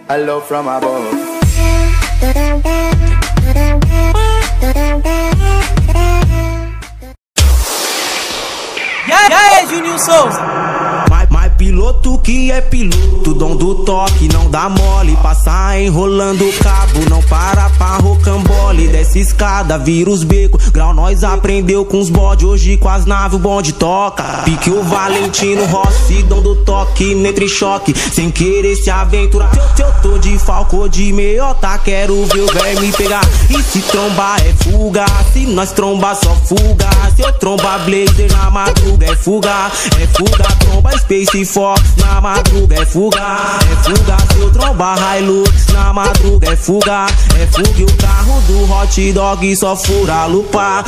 Hello from above. E aí, Juninho Souza? Mas piloto que é piloto, dom do toque, não dá mole. Passar enrolando o cabo, não para pra rocambole. Desce escada, vira os becos, grau nós aprendeu com os bode. Hoje com as naves o bonde toca. Pique o Valentino Rossi, dom do toque, entre choque, sem querer se aventurar. Se eu tô de falco de meiota, quero ver o velho me pegar. E se trombar é fuga, se nós trombar só fuga. Se eu trombar blazer na madruga é fuga, tromba Space Fox na madruga é fuga, se eu trombar Hilux na madruga é fuga, e o carro do hot dog só fura a lupa,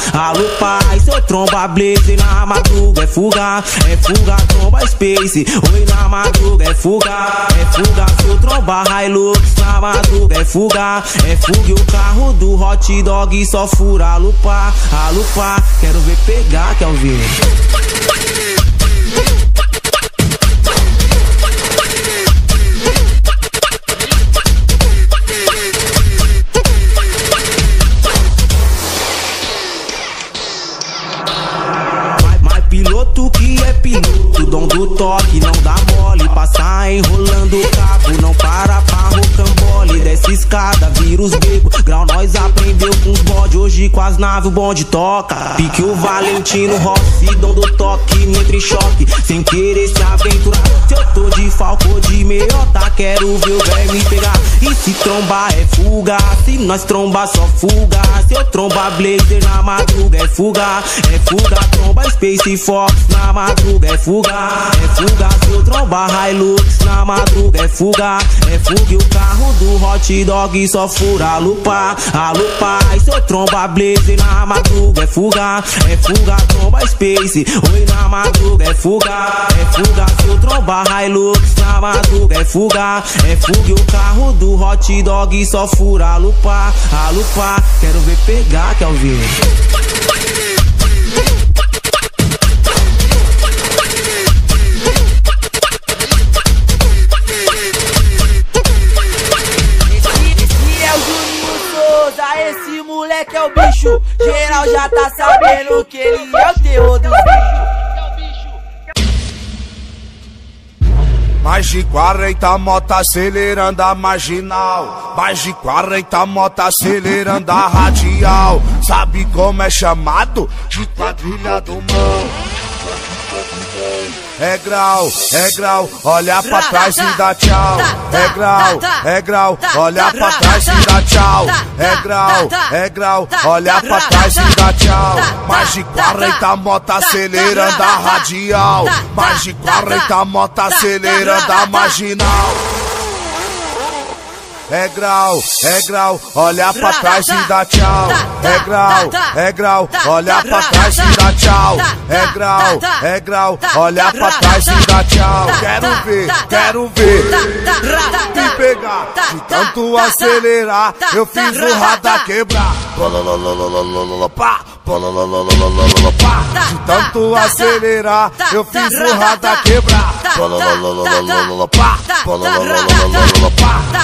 e se eu trombar blazer na madruga é fuga, tromba Space, oi na madruga é fuga, se eu trombar Hilux na madruga é fuga, e o carro do hot dog só fura a lupa, quero ver pegar, Kelvin. Piloto que é piloto, dom do toque, não dá mole. Passar enrolando o cabo, não para pra rocambole. Desce escada, vira os becos, grau nós aprendeu com os bode. Hoje com as naves o bonde toca. Pique o Valentino Rossi, dom do toque, entre choque, sem querer se aventurar. Se eu tô de falco de meiota, quero ver o velho me pegar. E se trombar é fuga, se nós trombar só fuga. Se eu trombar blazer na madruga é fuga, tromba Space Fox na madruga é fuga, se eu trombar Hilux na madruga é fuga, e o carro do hot dog só fura a lupa, e se eu trombar blazer na madruga é fuga, tromba Space, oi na madruga é fuga, se eu trombar Hilux na madruga é fuga, e o carro do hot dog só fura a lupa, quero ver pegar, Kelvin. Esse moleque é o bicho, geral já tá sabendo que ele é o terror dos bichos. Mais de 40 moto acelerando a marginal, mais de 40 moto acelerando a radial. Sabe como é chamado? De quadrilha do mão. É grau, olha pra trás e dá tchau. É grau, olha pra trás e dá tchau. É grau, olha pra trás e dá tchau. Mais de 40 moto acelerando a radial, mais de 40 moto acelerando a marginal. É grau, olha pra trás e dá tchau. É grau, olha pra trás e dá tchau. É grau, olha pra trás e dá tchau. Quero ver me pegar. De tanto acelerar, eu fiz o radar quebrar. De tanto acelerar, eu fiz o radar quebrar.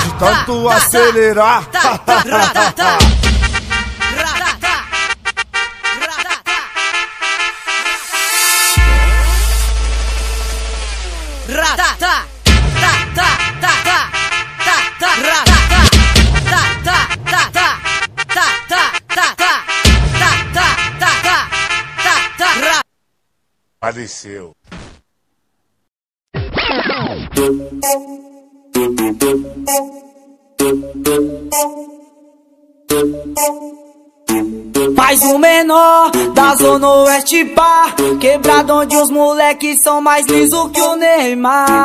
De tanto acelerar. Faleceu. Mais um menor da Zona Oeste, pá, quebrado onde os moleques são mais liso que o Neymar.